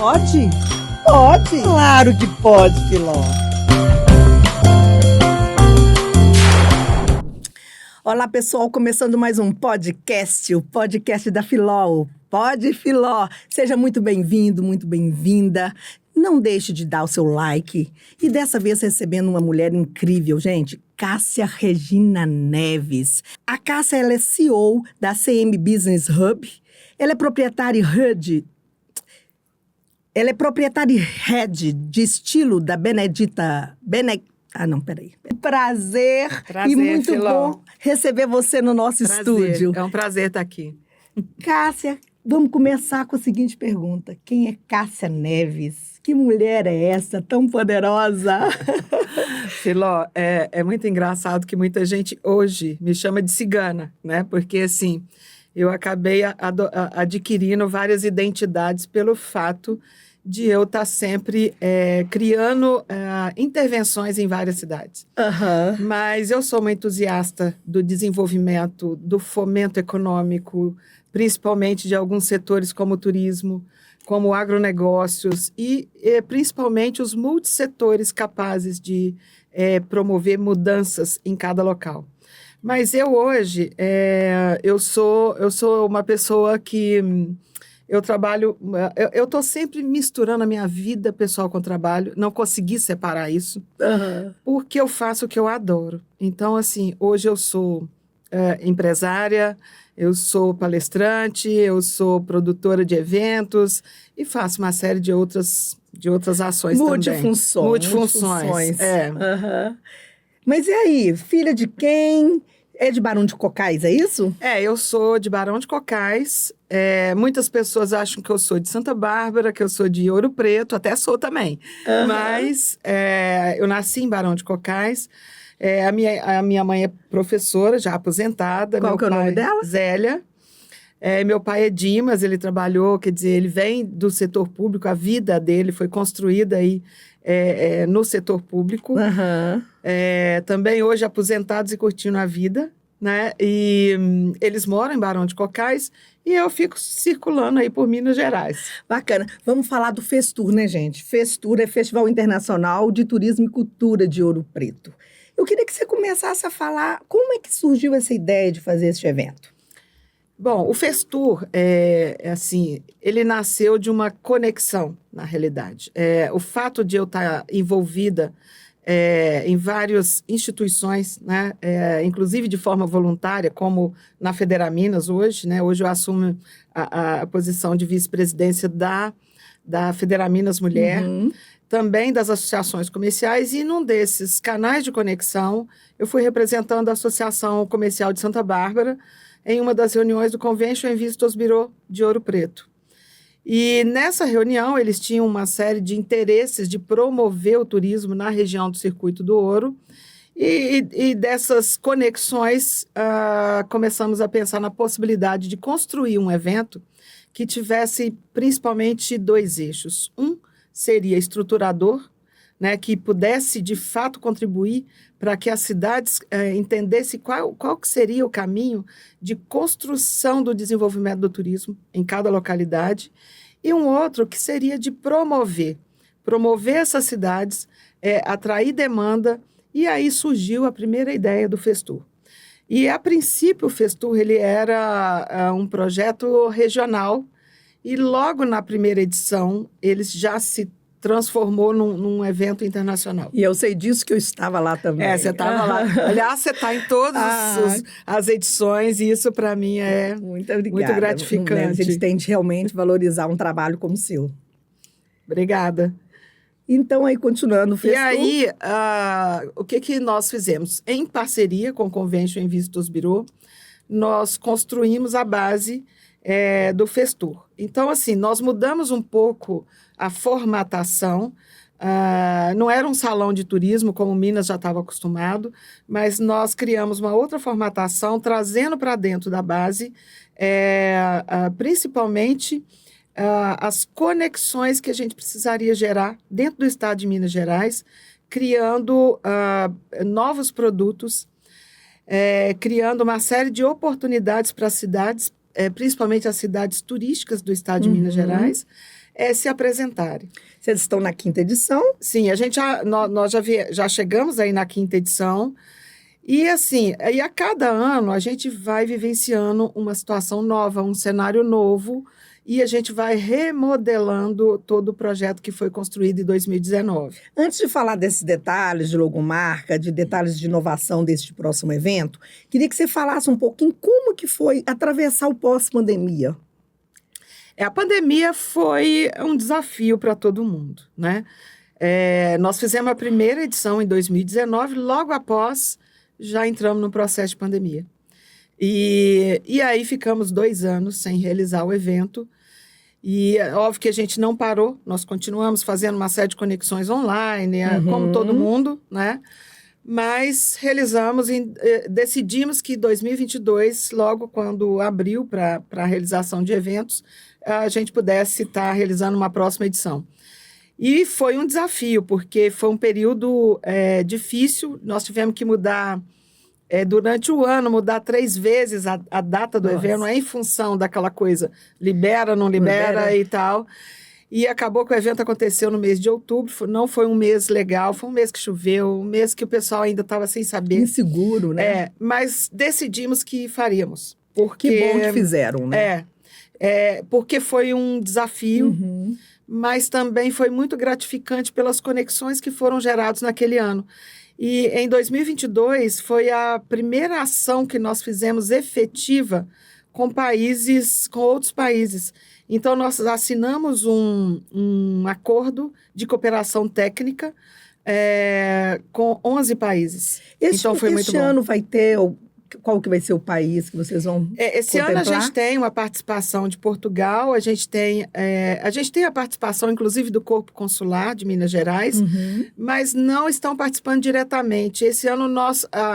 Pode? Pode. Claro que pode, Filó. Olá, pessoal, começando mais um podcast, o podcast da Filó. Pode, Filó. Seja muito bem-vindo, muito bem-vinda. Não deixe de dar o seu like. E dessa vez recebendo uma mulher incrível, gente, Cássia Regina Neves. A Cássia, ela é CEO da CM Business Hub. Ela é proprietária head de estilo da Benedita... Prazer e muito Filó. bom receber você no nosso estúdio. É um prazer estar aqui. Cássia, vamos começar com a seguinte pergunta. Quem é Cássia Neves? Que mulher é essa, tão poderosa? Filó, é muito engraçado que muita gente hoje me chama de cigana, né? Porque, assim, eu acabei adquirindo várias identidades pelo fato de eu estar sempre criando intervenções em várias cidades. Uhum. Mas eu sou uma entusiasta do desenvolvimento, do fomento econômico, principalmente de alguns setores como o turismo, como agronegócios e principalmente os multissetores capazes de promover mudanças em cada local. Mas eu hoje, eu sou uma pessoa que... Eu trabalho, eu estou sempre misturando a minha vida pessoal com o trabalho, não consegui separar isso, porque eu faço o que eu adoro. Então, assim, hoje eu sou empresária, eu sou palestrante, eu sou produtora de eventos e faço uma série de outras ações Multifunções. também. Multifunções. Mas e aí, filha de quem? É de Barão de Cocais, é isso? Eu sou de Barão de Cocais. Muitas pessoas acham que eu sou de Santa Bárbara, que eu sou de Ouro Preto, até sou também. Mas eu nasci em Barão de Cocais. A minha mãe é professora, já aposentada. Qual que é o nome dela? Zélia. Meu pai é Dimas, ele trabalhou, quer dizer, ele vem do setor público, a vida dele foi construída aí no setor público. Também hoje aposentados e curtindo a vida, né? E eles moram em Barão de Cocais e eu fico circulando aí por Minas Gerais. Bacana. Vamos falar do Festur, né, gente? Festur é Festival Internacional de Turismo e Cultura de Ouro Preto. Eu queria que você começasse a falar como é que surgiu essa ideia de fazer este evento. Bom, o Festur, assim, ele nasceu de uma conexão, na realidade. O fato de eu estar envolvida em várias instituições, né, inclusive de forma voluntária, como na Federaminas hoje, né, hoje eu assumo a posição de vice-presidência da Federaminas Mulher, também das associações comerciais, e num desses canais de conexão, eu fui representando a Associação Comercial de Santa Bárbara, em uma das reuniões do Convention and Visitors Bureau de Ouro Preto. E nessa reunião, eles tinham uma série de interesses de promover o turismo na região do Circuito do Ouro, e dessas conexões, começamos a pensar na possibilidade de construir um evento que tivesse principalmente dois eixos. Um seria estruturador, né, que pudesse, de fato, contribuir para que as cidades entendessem qual que seria o caminho de construção do desenvolvimento do turismo em cada localidade, e um outro que seria de promover essas cidades, atrair demanda, e aí surgiu a primeira ideia do Festur. E, a princípio, o Festur ele era um projeto regional, e logo na primeira edição, eles já se transformou num evento internacional. E eu sei disso que eu estava lá também. Você estava lá. Aliás, você está em todas as edições e isso para mim é muito gratificante. Eles têm de realmente valorizar um trabalho como o seu. Obrigada. Então, aí, continuando o Festur. E aí, o que nós fizemos? Em parceria com o Convention and Visitors Bureau, nós construímos a base do Festur. Então, assim, nós mudamos um pouco a formatação. Não era um salão de turismo, como Minas já estava acostumado, mas nós criamos uma outra formatação, trazendo para dentro da base, principalmente, as conexões que a gente precisaria gerar dentro do estado de Minas Gerais, criando novos produtos, criando uma série de oportunidades para as cidades principalmente as cidades turísticas do estado de Minas Gerais, se apresentarem. Vocês estão na 5ª edição? Sim, nós já chegamos aí na 5ª edição. E assim, e a cada ano a gente vai vivenciando uma situação nova, um cenário novo, e a gente vai remodelando todo o projeto que foi construído em 2019. Antes de falar desses detalhes de logomarca, de detalhes de inovação deste próximo evento, queria que você falasse um pouquinho como que foi atravessar o pós-pandemia. A pandemia foi um desafio para todo mundo, né? Nós fizemos a primeira edição em 2019, logo após já entramos no processo de pandemia. E aí ficamos 2 anos sem realizar o evento. E é óbvio que a gente não parou, nós continuamos fazendo uma série de conexões online, como todo mundo, né? Mas realizamos, decidimos que 2022, logo quando abriu para a realização de eventos, a gente pudesse estar realizando uma próxima edição. E foi um desafio, porque foi um período difícil, nós tivemos que mudar, durante o ano, mudar 3 vezes a data do evento, em função daquela coisa, libera, não libera e tal. E acabou que o evento aconteceu no mês de outubro, não foi um mês legal, foi um mês que choveu, um mês que o pessoal ainda estava sem saber. Inseguro, né? Mas decidimos que faríamos. Porque, que bom que fizeram, né? Porque foi um desafio, mas também foi muito gratificante pelas conexões que foram geradas naquele ano. E em 2022 foi a primeira ação que nós fizemos efetiva com outros países. Então, nós assinamos um acordo de cooperação técnica com 11 países. Então, foi muito bom. Este ano vai ter... Qual que vai ser o país que vocês vão Esse contemplar? ano a gente tem uma participação de Portugal, a gente tem a participação, inclusive, do Corpo Consular de Minas Gerais, mas não estão participando diretamente. Esse ano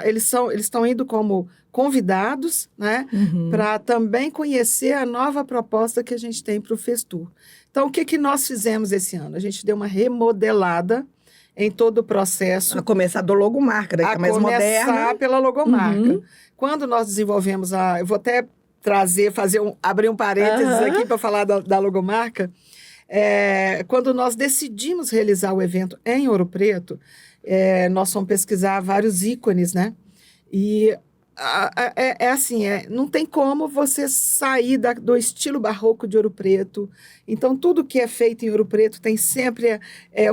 eles estão indo como convidados, né, para também conhecer a nova proposta que a gente tem para o Festur. Então, o que nós fizemos esse ano? A gente deu uma remodelada em todo o processo. A começar do logomarca, né, que é mais moderna. A começar pela logomarca. Quando nós desenvolvemos eu vou até abrir um parênteses aqui para falar da logomarca. Quando nós decidimos realizar o evento em Ouro Preto, nós fomos pesquisar vários ícones, né? E não tem como você sair do estilo barroco de Ouro Preto. Então, tudo que é feito em Ouro Preto tem sempre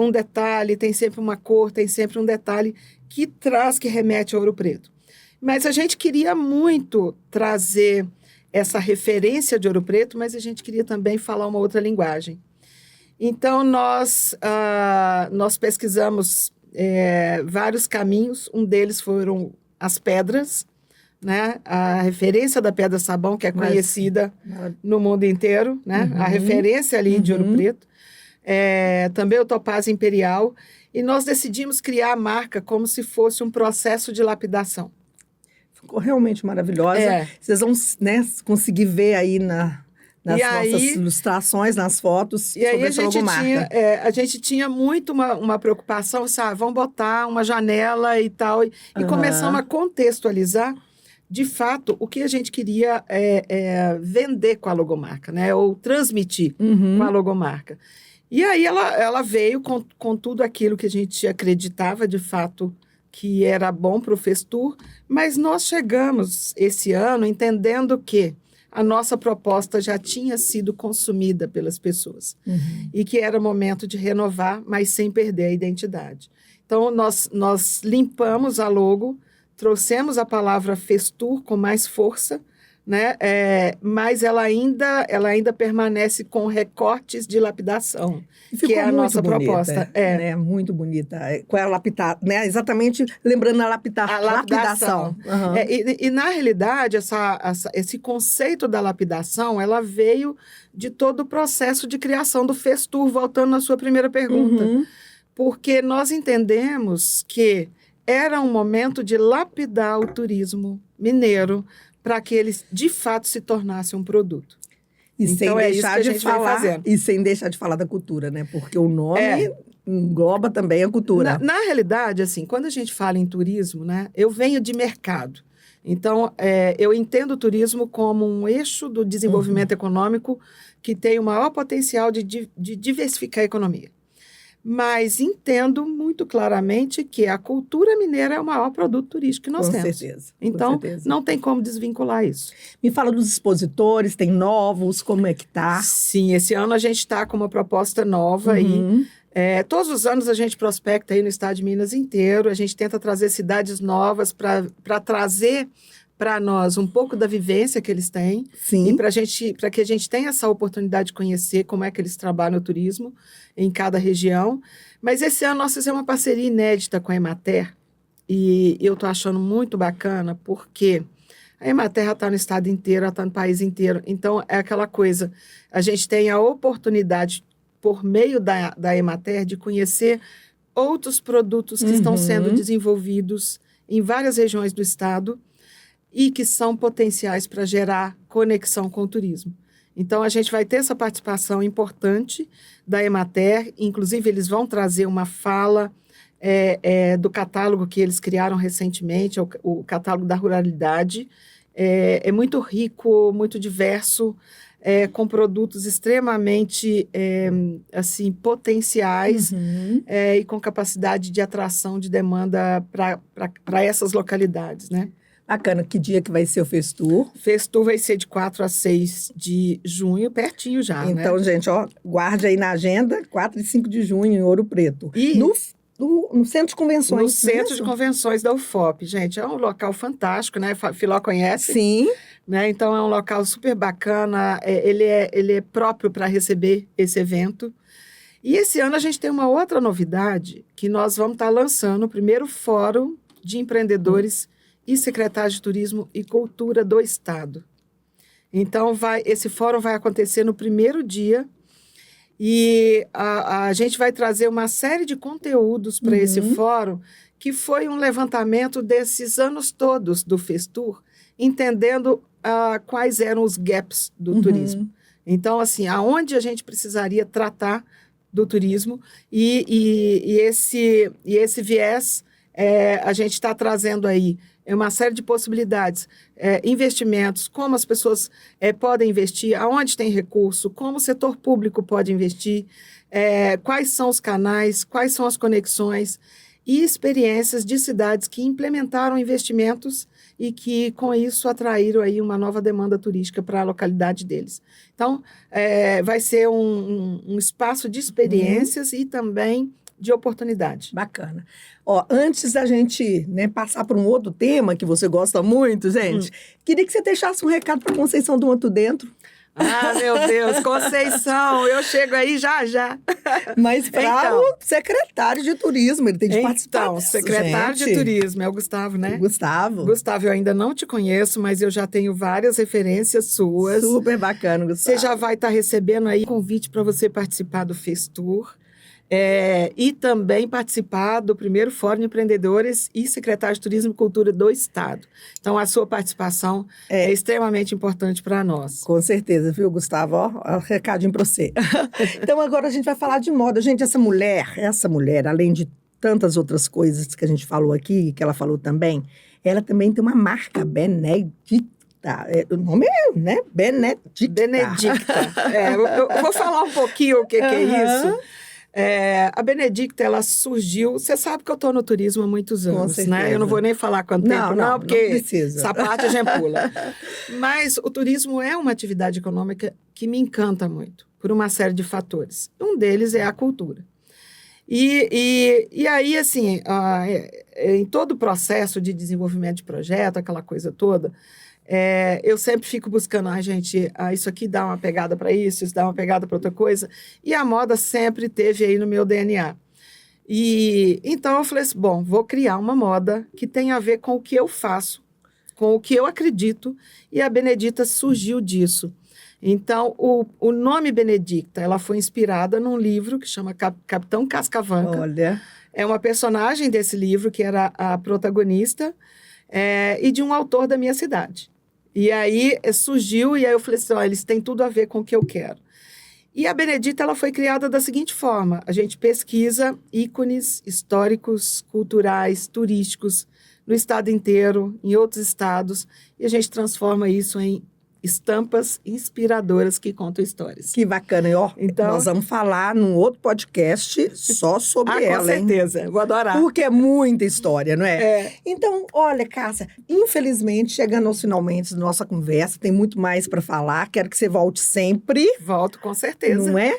um detalhe, tem sempre uma cor, tem sempre um detalhe que remete a Ouro Preto. Mas a gente queria muito trazer essa referência de Ouro Preto, mas a gente queria também falar uma outra linguagem. Então, nós pesquisamos vários caminhos, um deles foram as pedras, né? A referência da pedra sabão, que é conhecida no mundo inteiro, né? A referência ali de Ouro Preto. Também o topázio imperial. E nós decidimos criar a marca como se fosse um processo de lapidação. Ficou realmente maravilhosa. Vocês vão, né, conseguir ver aí nas nossas ilustrações, nas fotos, e sobre essa logomarca. A gente tinha muito uma preocupação, sabe? Vamos botar uma janela e tal. E começamos a contextualizar, de fato, o que a gente queria vender com a logomarca, né? Ou transmitir com a logomarca. E aí ela veio com tudo aquilo que a gente acreditava, de fato, que era bom para o Festur, mas nós chegamos esse ano entendendo que a nossa proposta já tinha sido consumida pelas pessoas e que era momento de renovar, mas sem perder a identidade. Então, nós limpamos a logo, trouxemos a palavra Festur com mais força, né? Mas ela ainda permanece com recortes de lapidação, que é a nossa proposta. Né? Muito bonita. Com a né? Exatamente lembrando a lapidação. E na realidade, esse conceito da lapidação, ela veio de todo o processo de criação do Festur, voltando à sua primeira pergunta. Porque nós entendemos que era um momento de lapidar o turismo mineiro para que ele, de fato, se tornasse um produto. E então, sem deixar de falar, e sem deixar de falar da cultura, né? Porque o nome engloba também a cultura. Na realidade, assim, quando a gente fala em turismo, né? Eu venho de mercado. Então, eu entendo o turismo como um eixo do desenvolvimento econômico que tem o maior potencial de diversificar a economia. Mas entendo muito claramente que a cultura mineira é o maior produto turístico que nós Com temos. certeza. Então, com certeza. não tem como desvincular isso. Me fala dos expositores, tem novos, como é que tá? Sim, esse ano a gente está com uma proposta nova aí. Uhum. Todos os anos a gente prospecta aí no estado de Minas inteiro, a gente tenta trazer cidades novas para trazer para nós um pouco da vivência que eles têm Sim. e para que a gente tenha essa oportunidade de conhecer como é que eles trabalham o turismo em cada região. Mas esse ano nós fizemos uma parceria inédita com a Emater e eu estou achando muito bacana porque a Emater está no estado inteiro, ela está no país inteiro. Então, é aquela coisa, a gente tem a oportunidade, por meio da Emater, de conhecer outros produtos que estão sendo desenvolvidos em várias regiões do estado e que são potenciais para gerar conexão com o turismo. Então, a gente vai ter essa participação importante da Emater, inclusive eles vão trazer uma fala do catálogo que eles criaram recentemente, o catálogo da ruralidade. É muito rico, muito diverso, com produtos extremamente assim, potenciais e com capacidade de atração de demanda para essas localidades, né? Bacana. Que dia que vai ser o Festur? Festur vai ser de 4 a 6 de junho, pertinho já, Então, né? gente, ó, guarde aí na agenda, 4 e 5 de junho, em Ouro Preto. E No Centro de Convenções. no Centro de Convenções da UFOP, gente, é um local fantástico, né? Filó conhece? Sim. Né? Então, é um local super bacana, ele é próprio para receber esse evento. E esse ano a gente tem uma outra novidade, que nós vamos estar lançando o primeiro Fórum de Empreendedores e Secretários de Turismo e Cultura do Estado. Então, esse fórum vai acontecer no primeiro dia e a gente vai trazer uma série de conteúdos para esse fórum, que foi um levantamento desses anos todos do Festur, entendendo quais eram os gaps do turismo. Então, assim, aonde a gente precisaria tratar do turismo e esse viés a gente está trazendo aí uma série de possibilidades, investimentos, como as pessoas podem investir, aonde tem recurso, como o setor público pode investir, quais são os canais, quais são as conexões e experiências de cidades que implementaram investimentos e que, com isso, atraíram aí uma nova demanda turística para a localidade deles. Então, vai ser um espaço de experiências e também de oportunidade. Bacana. Ó, antes da gente, né, passar para um outro tema que você gosta muito, gente, queria que você deixasse um recado para Conceição do Mato Dentro. Ah, meu Deus, Conceição, eu chego aí já, já. Mas para o secretário de turismo, ele tem de participar. Então, secretário de turismo, é o Gustavo, né? Gustavo. Gustavo, eu ainda não te conheço, mas eu já tenho várias referências suas. Super bacana, Gustavo. Você já vai estar recebendo aí convite para você participar do Festur. E também participar do primeiro Fórum de Empreendedores e Secretário de Turismo e Cultura do Estado. Então, a sua participação é extremamente importante para nós. Com certeza, viu, Gustavo? Ó, recadinho para você. Então, agora a gente vai falar de moda. Gente, essa mulher, além de tantas outras coisas que a gente falou aqui, que ela falou também, ela também tem uma marca, Benedicta. O nome é, né? Benedicta. Eu vou falar um pouquinho o que é isso. A Benedicta, ela surgiu... Você sabe que eu estou no turismo há muitos anos, né? Eu não vou nem falar quanto tempo, não, porque não precisa. Essa parte a gente pula. Mas o turismo é uma atividade econômica que me encanta muito, por uma série de fatores. Um deles é a cultura. E aí, assim, em todo o processo de desenvolvimento de projeto, aquela coisa toda, eu sempre fico buscando, gente, isso aqui dá uma pegada para isso dá uma pegada para outra coisa. E a moda sempre teve aí no meu DNA. E então eu falei assim, bom, vou criar uma moda que tenha a ver com o que eu faço, com o que eu acredito, e a Benedicta surgiu disso. Então, o nome Benedicta, ela foi inspirada num livro que chama Capitão Cascavanca. Olha. É uma personagem desse livro, que era a protagonista, e de um autor da minha cidade. E aí surgiu, e aí eu falei assim, eles têm tudo a ver com o que eu quero. E a Benedicta, ela foi criada da seguinte forma, a gente pesquisa ícones históricos, culturais, turísticos, no estado inteiro, em outros estados, e a gente transforma isso em estampas inspiradoras que contam histórias. Que bacana. E, ó, Então- nós vamos falar num outro podcast só sobre ela, com hein? certeza, vou adorar. Porque é muita história, não é? É. Então, olha, Cássia, infelizmente, chegando aos finalmente da nossa conversa, tem muito mais para falar. Quero que você volte sempre, Volto com certeza. não é?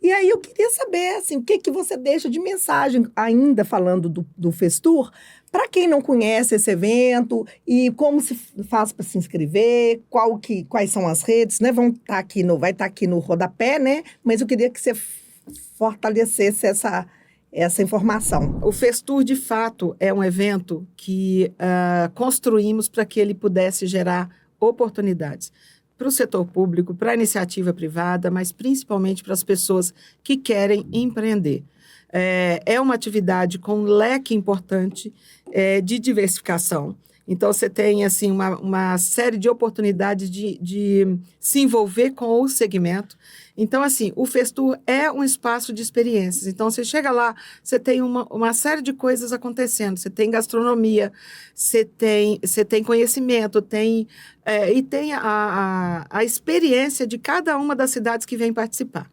E aí eu queria saber, assim, o que que você deixa de mensagem, ainda falando do Festur, para quem não conhece esse evento e como se faz para se inscrever, quais são as redes, né? Vai estar aqui no rodapé, né? Mas eu queria que você fortalecesse essa informação. O Festur, de fato, é um evento que construímos para que ele pudesse gerar oportunidades para o setor público, para a iniciativa privada, mas principalmente para as pessoas que querem empreender. É uma atividade com um leque importante de diversificação. Então, você tem assim, uma série de oportunidades de se envolver com o segmento. Então, assim, o Festur é um espaço de experiências. Então, você chega lá, você tem uma série de coisas acontecendo. Você tem gastronomia, você tem conhecimento, e tem a experiência de cada uma das cidades que vem participar.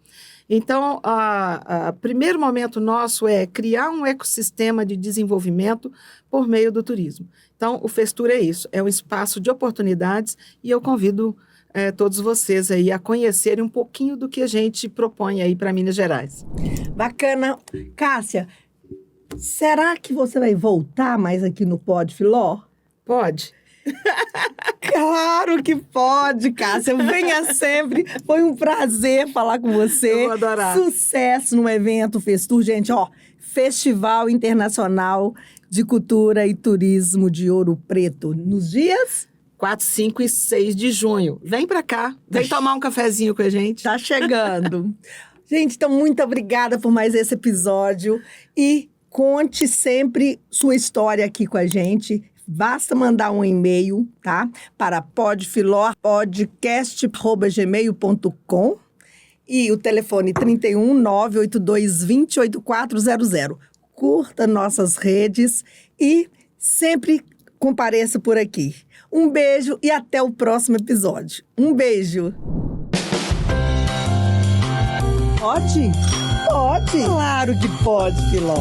Então, o primeiro momento nosso é criar um ecossistema de desenvolvimento por meio do turismo. Então, o Festur é isso, é um espaço de oportunidades e eu convido todos vocês aí a conhecerem um pouquinho do que a gente propõe aí para Minas Gerais. Bacana. Cássia, será que você vai voltar mais aqui no Pod Filó? Pode? Claro que pode, Cássia. Venha sempre. Foi um prazer falar com você. Eu vou adorar. Sucesso no evento Festur. Gente, ó, Festival Internacional de Cultura e Turismo de Ouro Preto. Nos dias? 4, 5 e 6 de junho. Vem para cá, vem tomar um cafezinho com a gente. Tá chegando. Gente, então, muito obrigada por mais esse episódio. E conte sempre sua história aqui com a gente. Basta mandar um e-mail, tá? Para podfiló.podcast@gmail.com e o telefone 31 982 20 8400. Curta nossas redes e sempre compareça por aqui. Um beijo e até o próximo episódio. Um beijo. Pode? Pode. Claro que pode, Filó.